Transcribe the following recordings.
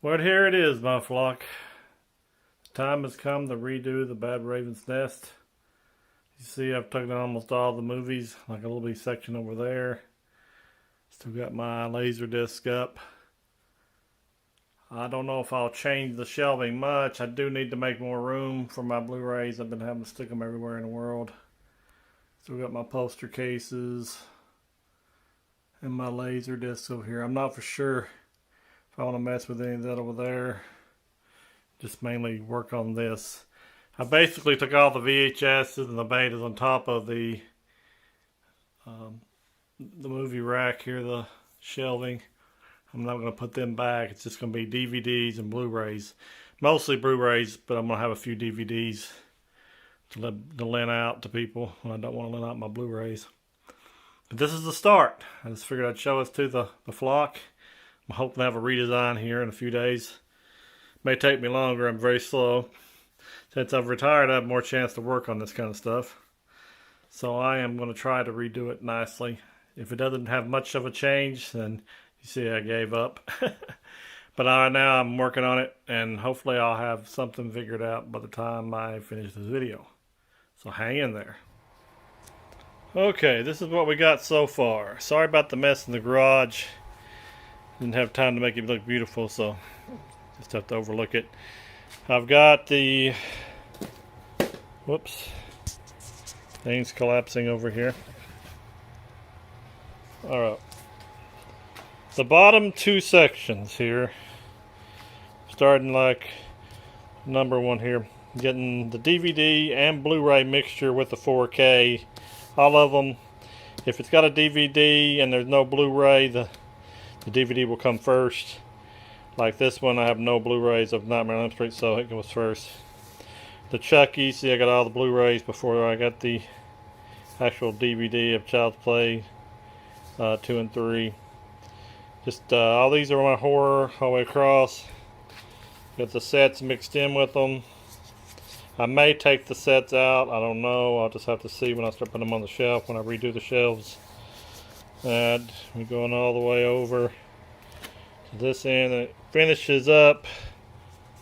Well, here it is, my flock. The time has come to redo the Badraven's nest. You see, I've taken almost all the movies, like a little bitty section over there. Still got my laser disc up. I don't know if I'll change the shelving much. I do need to make more room for my Blu-rays. I've been having to stick them everywhere in the world. Still got my poster cases and my laser discs over here. I'm not for sure if I want to mess with any of that over there. Just mainly work on this. I basically took all the VHSs and the betas on top of the movie rack here, the shelving. I'm not going to put them back. It's just going to be DVDs and Blu-rays. Mostly Blu-rays, but I'm going to have a few DVDs to lend out to people when I don't want to lend out my Blu-rays. But this is the start. I just figured I'd show us to the flock. I'm hoping to have a redesign here in a few days. May take me longer. I'm very slow. Since I've retired, I have more chance to work on this kind of stuff. So I am going to try to redo it nicely. If it doesn't have much of a change, then you see I gave up. But now I'm working on it, and hopefully I'll have something figured out by the time I finish this video. So hang in there. Okay, this is what we got so far. Sorry about the mess in the garage. Didn't have time to make it look beautiful, so just have to overlook it. I've got the things collapsing over here. Alright. The bottom two sections here, starting like number one here, getting the DVD and Blu-ray mixture with the 4K. All of them. If it's got a DVD and there's no Blu-ray, the DVD will come first. Like this one, I have no Blu-rays of Nightmare on Elm Street, so it goes first. The Chucky, see, I got all the Blu-rays before I got the actual DVD of Child's Play 2 and 3. Just all these are my horror all the way across. Got the sets mixed in with them. I may take the sets out. I don't know. I'll just have to see when I start putting them on the shelf, when I redo the shelves. And we're going all the way over to this end. And it finishes up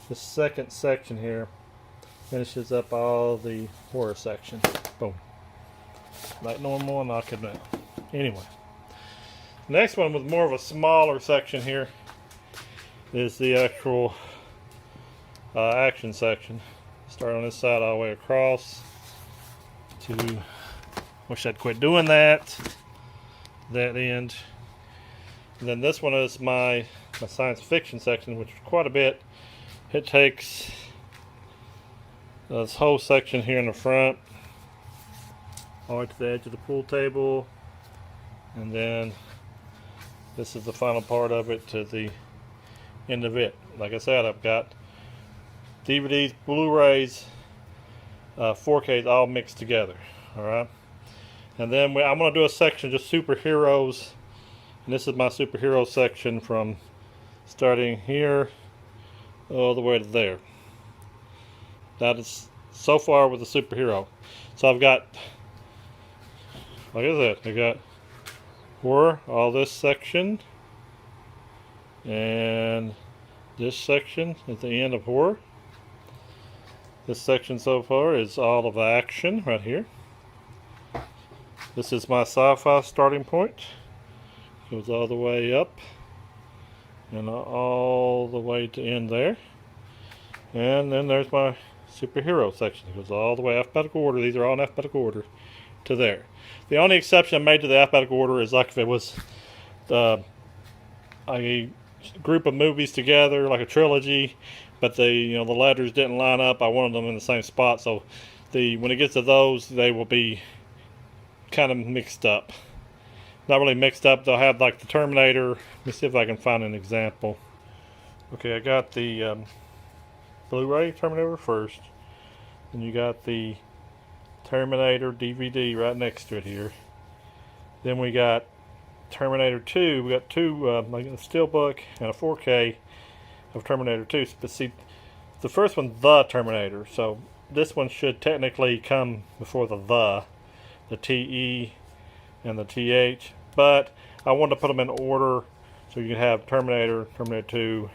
the second section here. Finishes up all the horror section. Boom. Like normal, and knock it down. Anyway. Next one with more of a smaller section here is the actual action section. Start on this side all the way across to, wish I'd quit doing that end. And then this one is my science fiction section, which is quite a bit. It takes this whole section here in the front all the way to the edge of the pool table, and then this is the final part of it to the end of it. Like I said, I've got DVDs, Blu-rays, 4Ks all mixed together. Alright. And then I'm going to do a section just superheroes. And this is my superhero section from starting here all the way to there. That is so far with the superhero. So I've got, like I said, I got horror, all this section, and this section at the end of horror. This section so far is all of action right here. This is my sci-fi starting point. Goes all the way up and all the way to end there. And then there's my superhero section. It goes all the way alphabetical order. These are all in alphabetical order to there. The only exception I made to the alphabetical order is like if it was a group of movies together, like a trilogy, but the letters didn't line up. I wanted them in the same spot, so when it gets to those, they will be kind of mixed up. Not really mixed up. They'll have like the Terminator. Let me see if I can find an example. Okay, I got the Blu-ray Terminator first. Then you got the Terminator DVD right next to it here. Then we got Terminator 2. We got two, like a Steelbook and a 4K of Terminator 2. But see, the first one's the Terminator, so this one should technically come before the TE and the TH. But I wanted to put them in order so you can have Terminator, Terminator 2,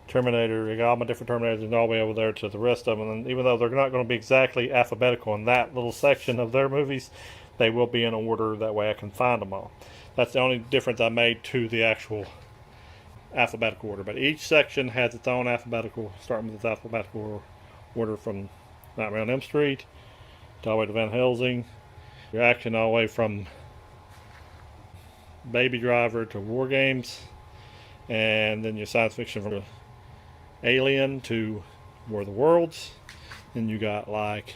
Terminator. I got all my different Terminators and all the way over there to the rest of them. And even though they're not going to be exactly alphabetical in that little section of their movies, they will be in order. That way I can find them all. That's the only difference I made to the actual alphabetical order. But each section has its own alphabetical, starting with its alphabetical order from Nightmare on Elm Street all the way to Van Helsing. Your action all the way from Baby Driver to War Games. And then your science fiction from Alien to War of the Worlds. Then you got like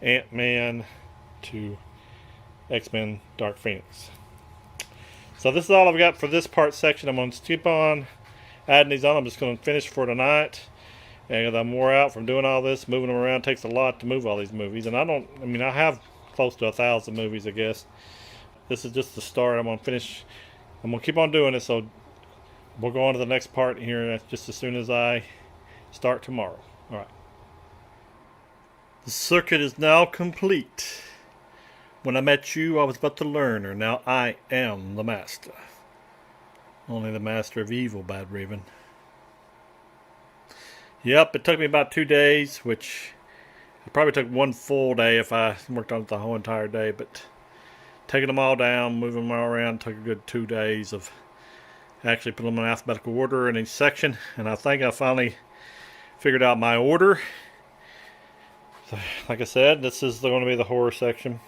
Ant-Man to X-Men Dark Phoenix. So this is all I've got for this part section. I'm going to keep on adding these on. I'm just going to finish for tonight. And I'm wore out from doing all this. Moving them around takes a lot to move all these movies. And I have close to 1,000 movies, I guess. This is just the start. I'm going to finish. I'm going to keep on doing it. So we'll go on to the next part here just as soon as I start tomorrow. All right. The circuit is now complete. When I met you, I was but the learner. Now I am the master. Only the master of evil, Badraven. Yep, it took me about 2 days, which it probably took 1 full day if I worked on it the whole entire day. But taking them all down, moving them all around, took a good 2 days of actually putting them in alphabetical order in each section. And I think I finally figured out my order. So, like I said, this is going to be the horror section.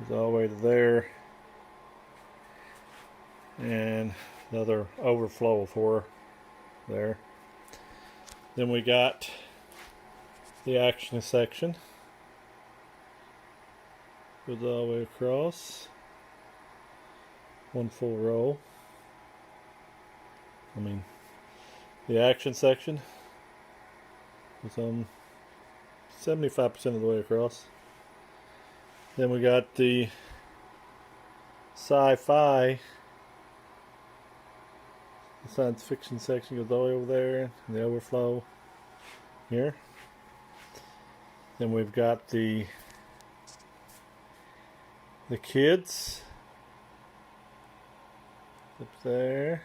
It's all the way to there. And another overflow of horror there. Then we got the action section. Goes all the way across. 1 full row. The action section is 75% of the way across. Then we got the sci-fi, the science fiction section goes all the way over there, and the overflow here. Then we've got the kids up there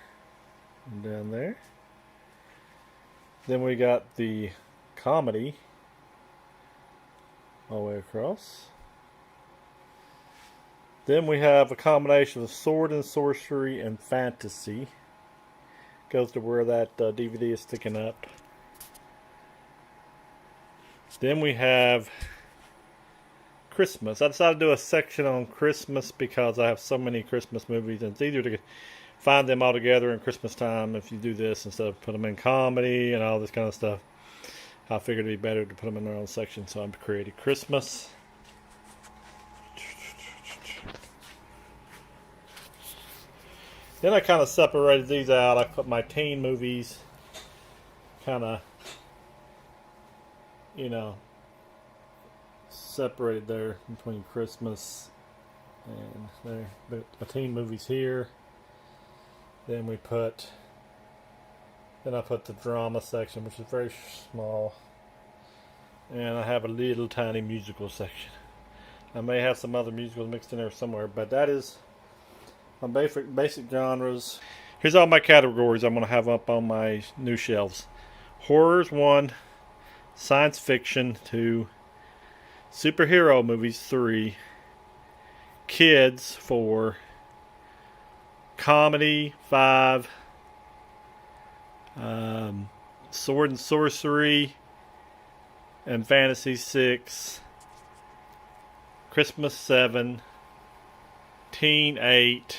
and down there. Then we got the comedy all the way across. Then we have a combination of sword and sorcery and fantasy. Goes to where that DVD is sticking up. Then we have Christmas. I decided to do a section on Christmas because I have so many Christmas movies, and it's easier to find them all together in Christmas time if you do this instead of put them in comedy and all this kind of stuff. I figured it'd be better to put them in their own section, so I've created Christmas. Then I kind of separated these out. I put my teen movies kind of, separated there between Christmas and there. But my teen movies here. Then I put the drama section, which is very small. And I have a little tiny musical section. I may have some other musicals mixed in there somewhere, but that is my basic genres. Here's all my categories I'm going to have up on my new shelves. Horrors 1, science fiction 2, superhero movies 3, kids 4, comedy 5, sword and sorcery and fantasy 6, Christmas 7, teen 8,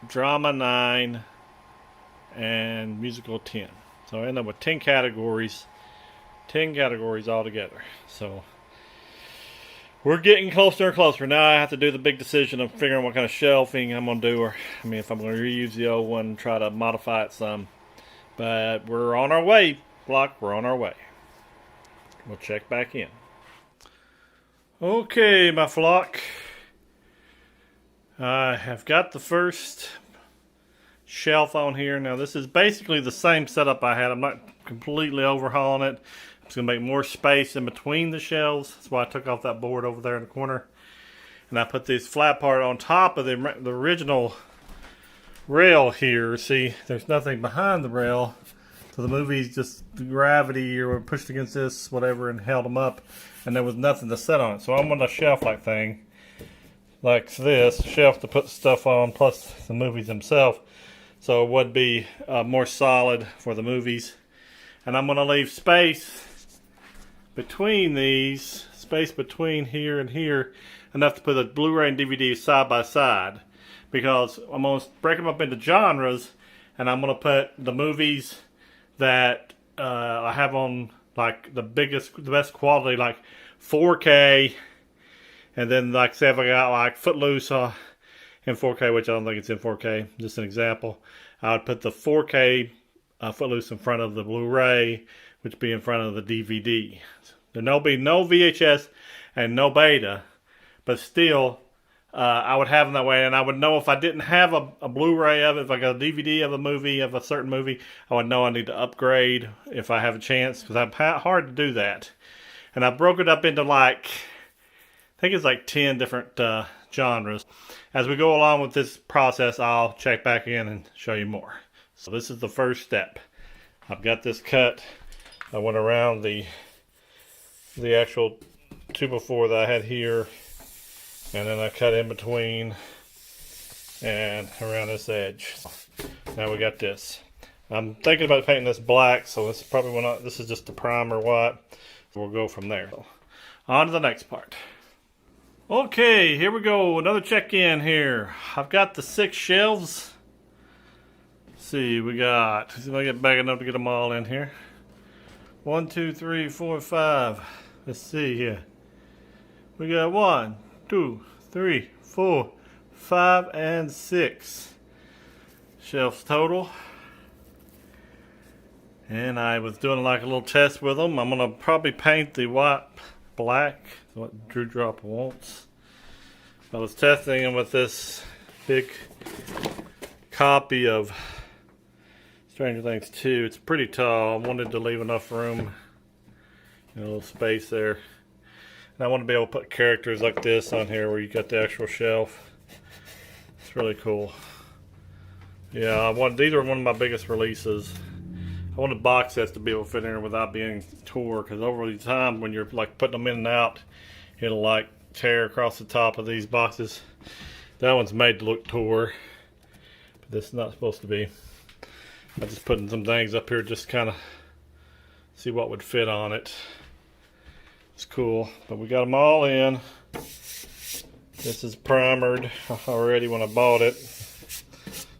drama 9, and musical 10. So I end up with 10 categories altogether. So we're getting closer and closer. Now I have to do the big decision of figuring what kind of shelving I'm going to do, or if I'm going to reuse the old one and try to modify it some. But we're on our way, Flock. We're on our way. We'll check back in. Okay, my flock. I have got the first shelf on here. Now this is basically the same setup I had. I'm not completely overhauling it. I'm just going to make more space in between the shelves. That's why I took off that board over there in the corner. And I put this flat part on top of the original rail here, see, there's nothing behind the rail. So the movie's just the gravity or pushed against this, whatever, and held them up. And there was nothing to set on it. So I'm on a shelf-like thing, like this, shelf to put stuff on, plus the movies themselves. So it would be more solid for the movies. And I'm going to leave space between these, space between here and here, enough to put the Blu-ray and DVD side by side. Because I'm going to break them up into genres, and I'm going to put the movies that I have on like the best quality, like 4K, and then like say if I got like Footloose in 4K, which I don't think it's in 4K, just an example, I would put the 4K Footloose in front of the Blu-ray, which would be in front of the DVD. There'll be no VHS and no beta, but still I would have them that way, and I would know if I didn't have a Blu-ray of it, if I got a DVD of a movie, of a certain movie, I would know I need to upgrade if I have a chance, because I'm hard to do that. And I broke it up into like, I think it's like 10 different genres. As we go along with this process, I'll check back in and show you more. So this is the first step. I've got this cut. I went around the actual 2x4 that I had here, and then I cut in between and around this edge. Now we got this. I'm thinking about painting this black, so this is probably this is just the primer white. We'll go from there. So, on to the next part. Okay, here we go. Another check-in here. I've got the 6 shelves. Let's see, see if I get big enough to get them all in here. 1, 2, 3, 4, 5. Let's see here. We got 1, 2, 3, 4, 5, and 6 shelves total. And I was doing like a little test with them. I'm going to probably paint the white black, what Drew Drop wants. I was testing them with this big copy of Stranger Things 2. It's pretty tall. I wanted to leave enough room, a little space there. And I want to be able to put characters like this on here where you got the actual shelf. It's really cool. Yeah, these are one of my biggest releases. I wanted box sets to be able to fit in here without being tore, because over the time when you're like putting them in and out, it'll like tear across the top of these boxes. That one's made to look tore, but this is not supposed to be. I'm just putting some things up here just kind of see what would fit on it. It's cool, but we got them all in. This is primered already when I bought it,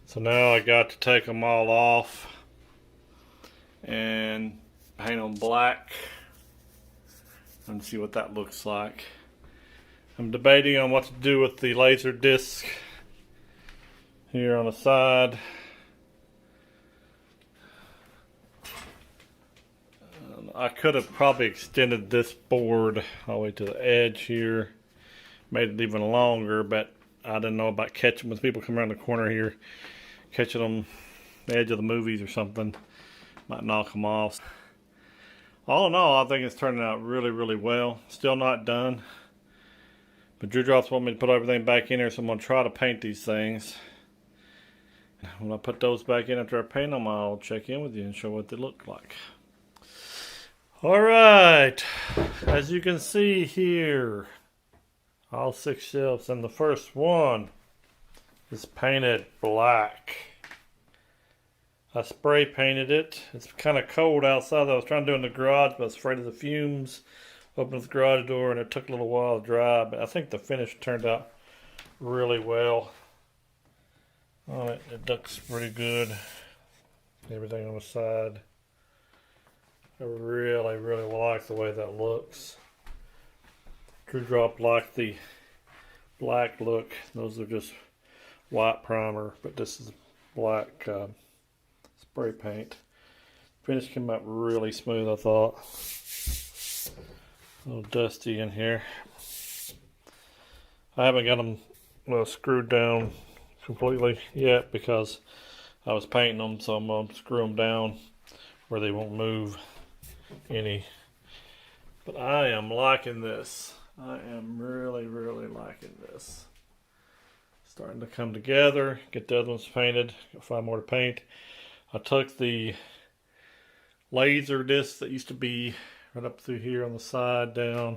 so now I got to take them all off and paint them black and see what that looks like. I'm debating on what to do with the laser disc here on the side. I could have probably extended this board all the way to the edge here, made it even longer, but I didn't know about catching when people come around the corner here, catching them the edge of the movies or something. Might knock them off. All in all, I think it's turning out really, really well. Still not done, but Drew Drops want me to put everything back in here, so I'm going to try to paint these things. When I put those back in after I paint them, I'll check in with you and show what they look like. Alright, as you can see here, all 6 shelves, and the first one is painted black. I spray painted it. It's kind of cold outside. I was trying to do it in the garage, but I was afraid of the fumes. Opened the garage door and it took a little while to dry, but I think the finish turned out really well. On it, it looks pretty good. Everything on the side. I really, really like the way that looks. Drew Drop liked the black look. Those are just white primer, but this is black spray paint. Finish came out really smooth, I thought. A little dusty in here. I haven't got them screwed down completely yet because I was painting them, so I'm going to screw them down where they won't move any. But I am liking this. I am really, really liking this. Starting to come together. Get the other ones painted. Got 5 more to paint. I took the laser disc that used to be right up through here on the side down.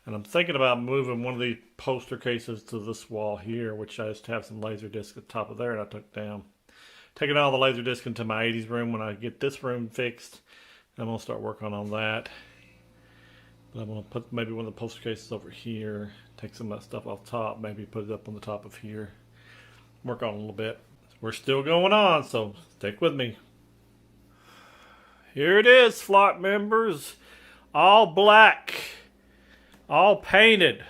And I'm thinking about moving one of the poster cases to this wall here, which I used to have some laser discs at the top of there and I took down. Taking all the laser discs into my 80s room when I get this room fixed. I'm going to start working on that. But I'm going to put maybe one of the poster cases over here. Take some of that stuff off top, maybe put it up on the top of here. Work on it a little bit. We're still going on, so stick with me. Here it is, flock members. All black. All painted.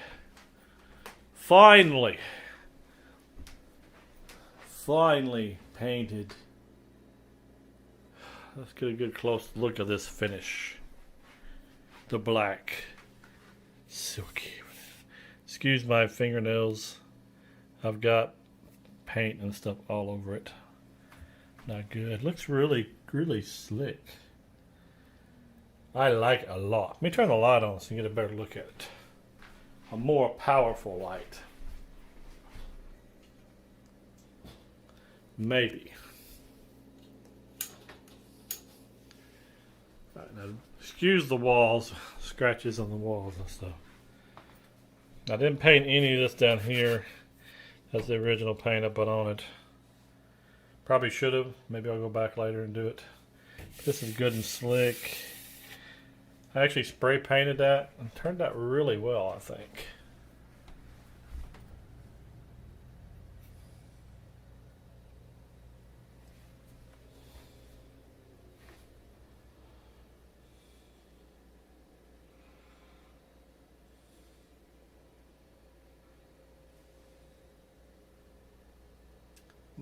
Finally. Finally painted. Let's get a good close look at this finish. The black. Silky. Excuse my fingernails. I've got paint and stuff all over it. Not good. Looks really, really slick. I like it a lot. Let me turn the light on so you get a better look at it. A more powerful light. Maybe. Right, now, excuse the walls, scratches on the walls and stuff. I didn't paint any of this down here. That's the original paint I put on it. Probably should have. Maybe I'll go back later and do it. This is good and slick. I actually spray painted that and turned out really well, I think.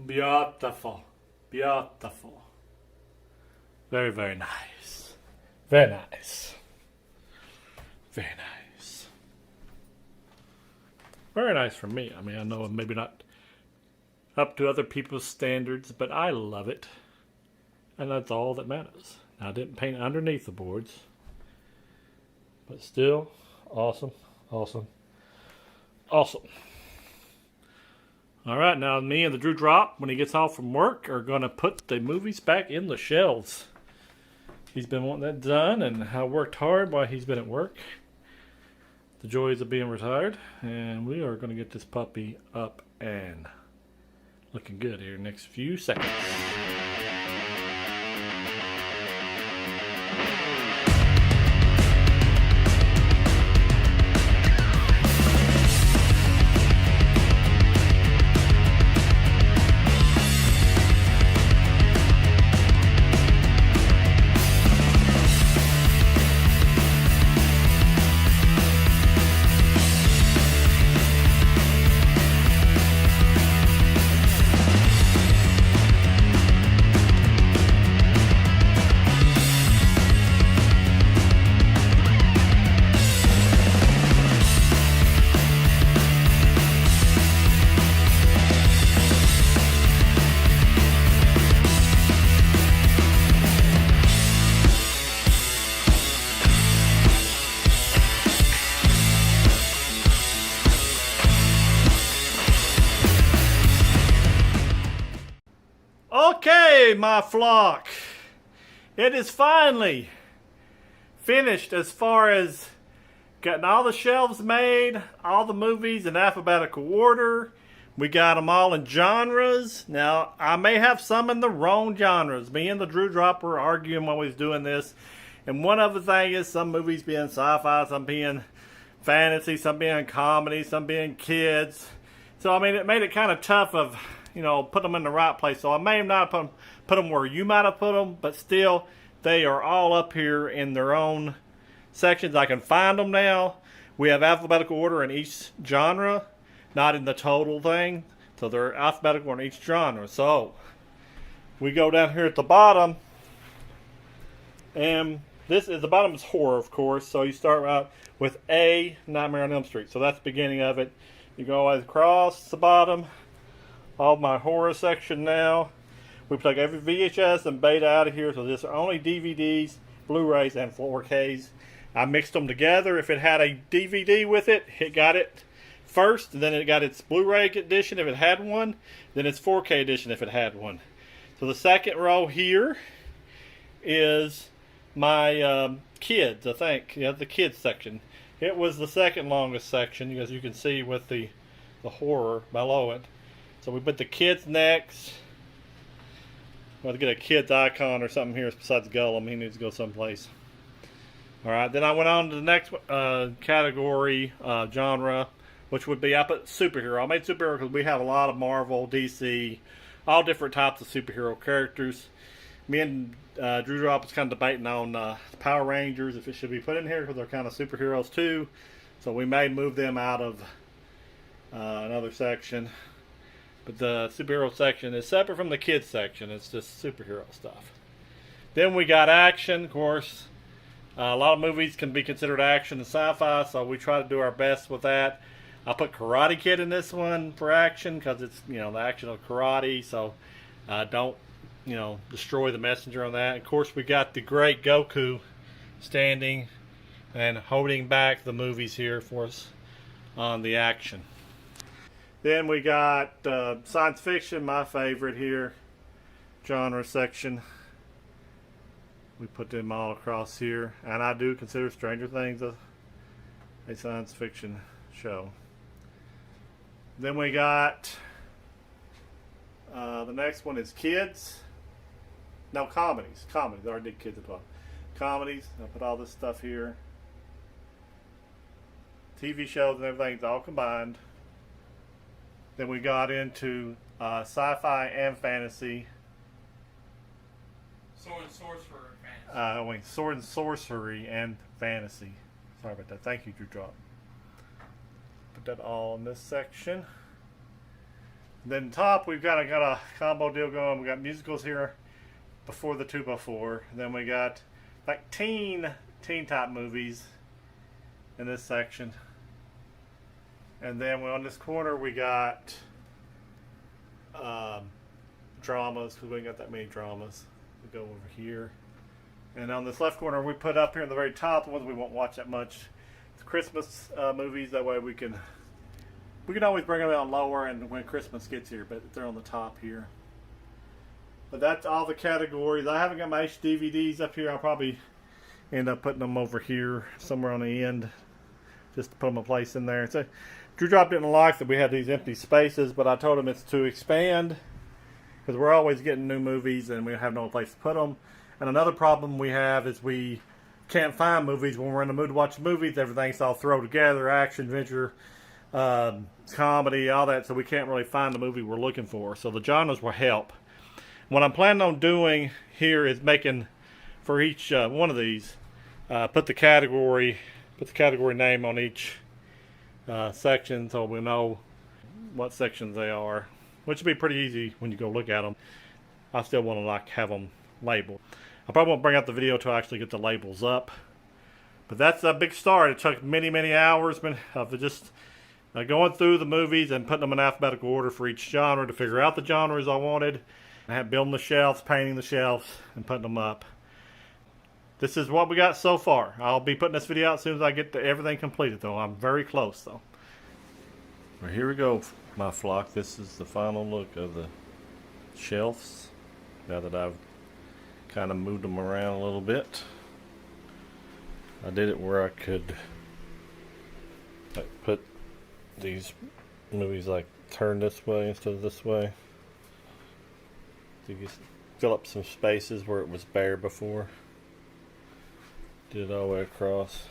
Beautiful. Beautiful. Very, very nice. Very nice. Very nice. Very nice for me. I mean, I know I'm maybe not up to other people's standards, but I love it. And that's all that matters. Now, I didn't paint underneath the boards. But still, awesome, awesome, awesome. All right, now me and the Drew Drop, when he gets off from work, are going to put the movies back in the shelves. He's been wanting that done, and I worked hard while he's been at work. The joys of being retired, and we are going to get this puppy up and looking good here in the next few seconds. Okay, my flock, it is finally finished as far as getting all the shelves made, all the movies in alphabetical order. We got them all in genres. Now, I may have some in the wrong genres. Me and the Drew Drop were arguing while we was doing this. And one other thing is some movies being sci-fi, some being fantasy, some being comedy, some being kids. So, I mean, it made it kind of tough of, you know, put them in the right place. So I may have not put them where you might have put them, but still, they are all up here in their own sections. I can find them now. We have alphabetical order in each genre, not in the total thing. So they're alphabetical in each genre. So we go down here at the bottom, and this is the bottom is horror, of course. So you start out with A, Nightmare on Elm Street. So that's the beginning of it. You go all across the bottom. All my horror section now. We took every VHS and beta out of here, so these are only DVDs, Blu-rays, and 4Ks. I mixed them together. If it had a DVD with it, it got it. first, and then it got its Blu-ray edition if it had one, then its 4K edition if it had one. So the second row here is my kids, I think. Yeah, the kids section. It was the second longest section, as you can see with the horror below it. So we put the kids next. Well, to get a kid's icon or something here besides Gullum, he needs to go someplace. Alright, then I went on to the next category, genre, which would be, I put superhero. I made superhero because we have a lot of Marvel, DC, all different types of superhero characters. Me and Drew Drop was kind of debating on Power Rangers, if it should be put in here, because they're kind of superheroes too. So we may move them out of another section. But the superhero section is separate from the kids section. It's just superhero stuff. Then we got action, of course. A lot of movies can be considered action and sci-fi, so we try to do our best with that. I put Karate Kid in this one for action because it's, you know, the action of karate, so don't, you know, destroy the messenger on that. Of course, we got the great Goku standing and holding back the movies here for us on the action. Then we got science fiction, my favorite here, genre section. We put them all across here, and I do consider Stranger Things a science fiction show. Then we got the next one is kids. No, comedies. Comedies. I already did kids as well. Comedies. I put all this stuff here. TV shows and everything's all combined. Then we got into sci-fi and fantasy. Sword and sorcerer and fantasy. Sword and sorcery and fantasy. Sorry about that. Thank you, Drew Drop. Put that all in this section. Then top, we've got a combo deal going. We got musicals here before the 2x4. Then we got like teen type movies in this section. And then on this corner we got dramas, because we ain't got that many dramas. We go over here. And on this left corner we put up here in the very top, the ones we won't watch that much. It's Christmas movies, that way we can always bring them down lower and when Christmas gets here, but they're on the top here. But that's all the categories. I haven't got my DVDs up here. I'll probably end up putting them over here somewhere on the end, just to put them a place in there. So Drew Drop didn't like that we had these empty spaces, but I told him it's to expand because we're always getting new movies and we have no place to put them. And another problem we have is we can't find movies when we're in the mood to watch movies. Everything's all thrown together, action, adventure, comedy, all that, so we can't really find the movie we're looking for. So the genres will help. What I'm planning on doing here is making, for each one of these, put the category name on each section so we know what sections they are, which will be pretty easy when you go look at them. I still want to have them labeled. I probably won't bring out the video till I actually get the labels up, but that's a big start. It took many hours of just going through the movies and putting them in alphabetical order for each genre to figure out the genres I wanted. I had building the shelves, painting the shelves, and putting them up. This is what we got so far. I'll be putting this video out as soon as I get everything completed, though. I'm very close, though. Well, here we go, my flock. This is the final look of the shelves, now that I've kind of moved them around a little bit. I did it where I could put these movies turn this way instead of this way. To just fill up some spaces where it was bare before. Did it all the way across.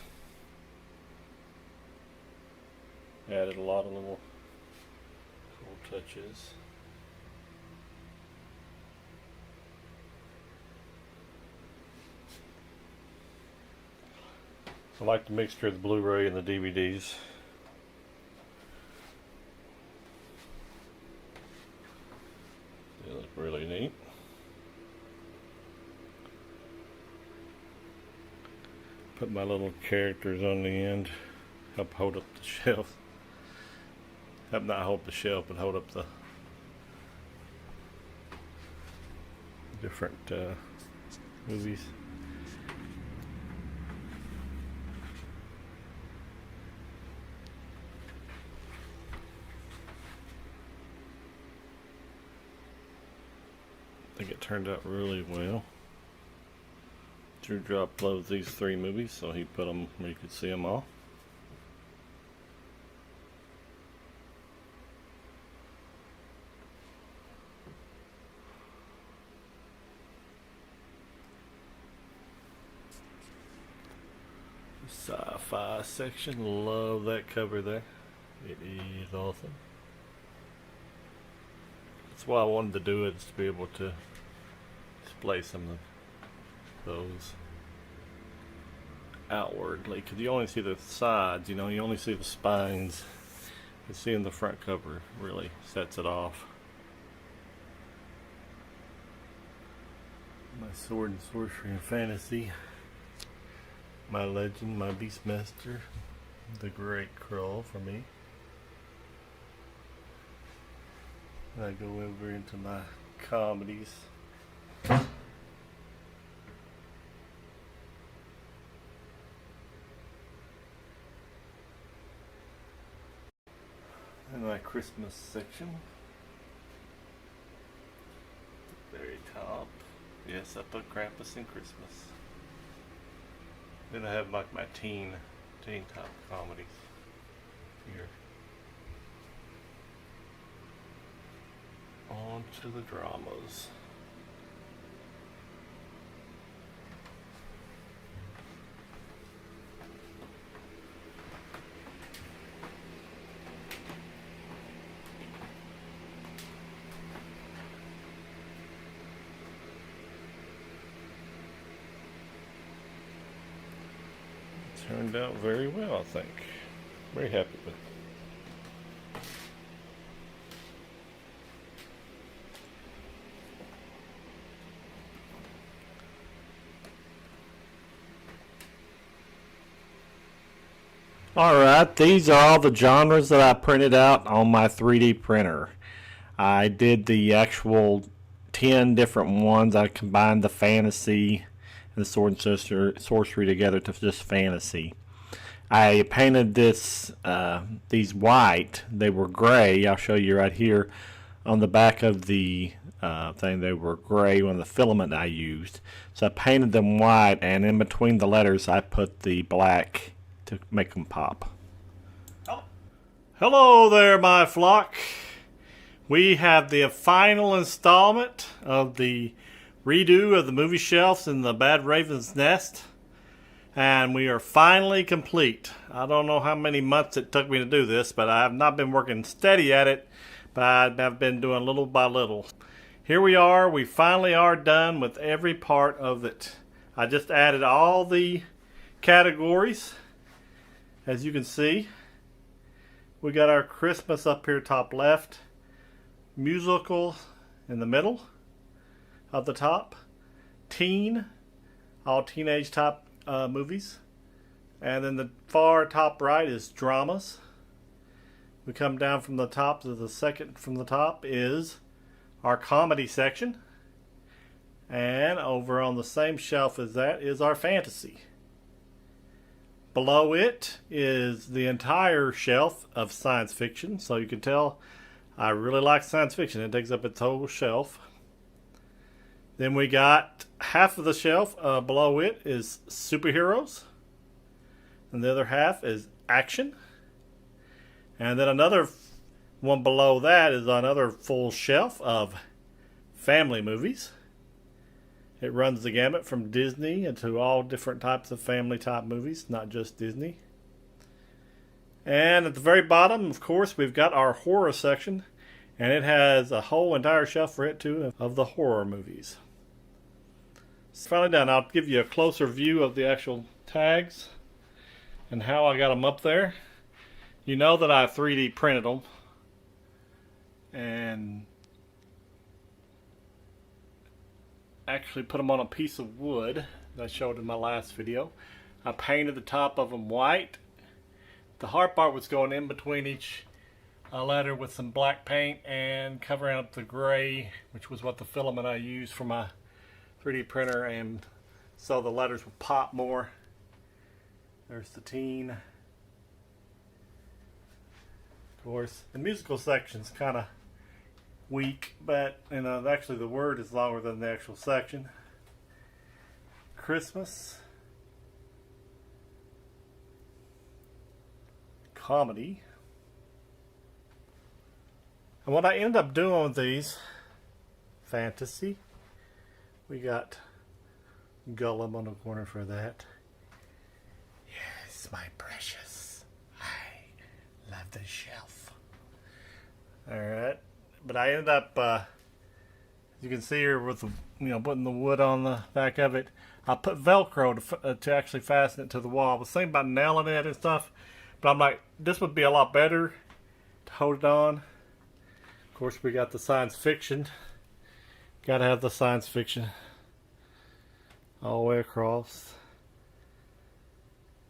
Added a lot of little cool touches. I like the mixture of the Blu-ray and the DVDs. They look really neat. Put my little characters on the end. Help hold up the shelf. Help not hold the shelf, but hold up the different movies. I think it turned out really well. Drew Drop loves these 3 movies, so he put them where you could see them all. Sci-fi section, love that cover there. It is awesome. That's why I wanted to do it, is to be able to display some of those outwardly, because you only see the sides, you only see the spines. And seeing the front cover really sets it off. My sword and sorcery and fantasy, my legend, my beastmaster, the great Krull for me. I go over into my comedies. And my Christmas section. The very top. Yes, I put Krampus in Christmas. Then I have like my teen top comedies here. On to the dramas. Turned out very well, I think. Very happy with it. Alright, these are all the genres that I printed out on my 3D printer. I did the actual 10 different ones. I combined the fantasy and the sword and sorcery together to just fantasy. I painted these white. They were gray. I'll show you right here on the back of the thing. They were gray on the filament I used. So I painted them white, and in between the letters I put the black to make them pop. Oh. Hello there, my flock. We have the final installment of the redo of the movie shelves in the Badraven's nest, and we are finally complete. I don't know how many months it took me to do this, but I have not been working steady at it, but I've been doing little by little. Here we are. We finally are done with every part of it. I just added all the categories. As you can see, we got our Christmas up here top left, musical in the middle of the top, teen, all teenage top movies, and then the far top right is dramas. We come down from the top to the second from the top is our comedy section, and over on the same shelf as that is our fantasy. Below it is the entire shelf of science fiction, so you can tell I really like science fiction. It takes up its whole shelf. Then we got half of the shelf below it is superheroes, and the other half is action. And then another one below that is another full shelf of family movies. It runs the gamut from Disney into all different types of family type movies, not just Disney. And at the very bottom, of course, we've got our horror section, and it has a whole entire shelf for it too of the horror movies. It's finally done. I'll give you a closer view of the actual tags and how I got them up there. You know that I 3D printed them, and actually put them on a piece of wood that I showed in my last video. I painted the top of them white. The hard part was going in between each letter with some black paint and covering up the gray, which was what the filament I used for my 3D printer, and so the letters would pop more. There's the teen. Of course, the musical section's kind of week, but actually the word is longer than the actual section. Christmas, comedy. And what I ended up doing with these, fantasy. We got Gollum on the corner for that. Yes, my precious. I love the shelf. Alright. But I ended up, you can see here with the, putting the wood on the back of it. I put Velcro to actually fasten it to the wall. I was thinking about nailing it and stuff, but I'm like, this would be a lot better to hold it on. Of course, we got the science fiction. Gotta have the science fiction all the way across.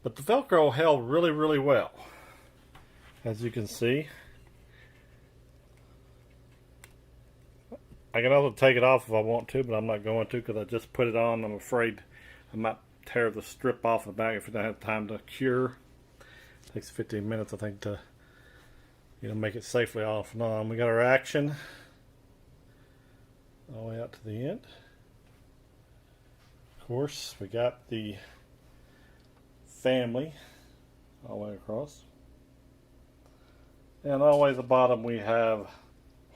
But the Velcro held really, really well, as you can see. I can also take it off if I want to, but I'm not going to because I just put it on. I'm afraid I might tear the strip off the back if I don't have time to cure. It takes 15 minutes, I think, to make it safely off and on. We got our action all the way out to the end. Of course, we got the family all the way across. And all the way to the bottom we have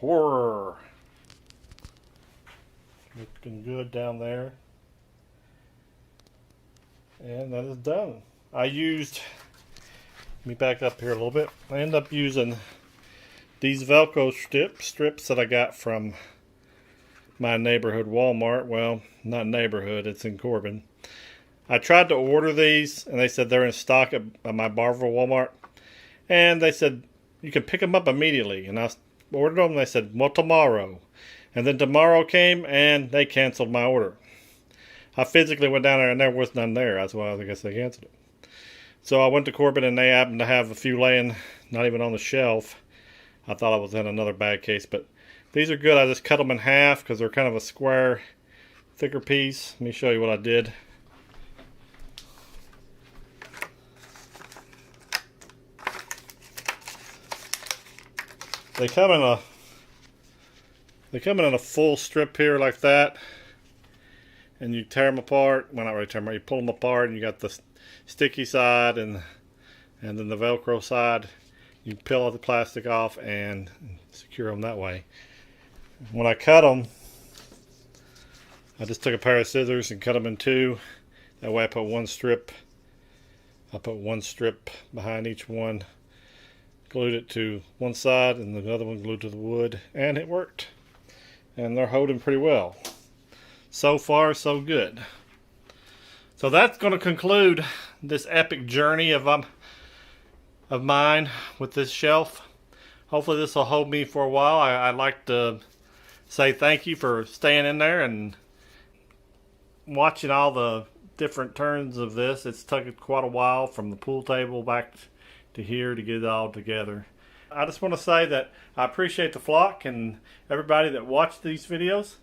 horror. Looking good down there. And that is done. Let me back up here a little bit. I ended up using these Velcro strips that I got from my neighborhood Walmart. Well, not neighborhood, it's in Corbin. I tried to order these and they said they're in stock at my Barville Walmart. And they said you can pick them up immediately. And I ordered them and they said, well, tomorrow. And then tomorrow came and they canceled my order. I physically went down there and there was none there. That's why I guess they canceled it. So I went to Corbin and they happened to have a few laying, not even on the shelf. I thought I was in another bad case, but these are good. I just cut them in half because they're kind of a square, thicker piece. Let me show you what I did. They come in a full strip here like that, and you tear them apart. Well, not really tear them apart. You pull them apart, and you got the sticky side and then the Velcro side. You peel all the plastic off and secure them that way. When I cut them, I just took a pair of scissors and cut them in two. That way I put one strip. I put one strip behind each one. Glued it to one side and the other one glued to the wood, and it worked. And they're holding pretty well. So far, so good. So that's going to conclude this epic journey of mine with this shelf. Hopefully this will hold me for a while. I'd like to say thank you for staying in there and watching all the different turns of this. It's taken quite a while from the pool table back to here to get it all together. I just want to say that I appreciate the flock and everybody that watched these videos.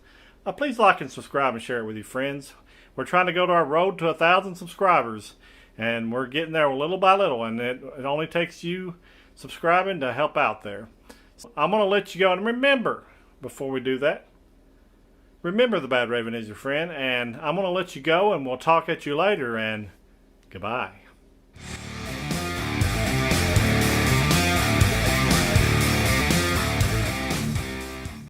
Please like and subscribe and share it with your friends. We're trying to go to our road to 1,000 subscribers, and we're getting there little by little, and it only takes you subscribing to help out there. So I'm going to let you go, and remember, before we do that, remember the Badraven is your friend, and I'm going to let you go, and we'll talk at you later, and goodbye.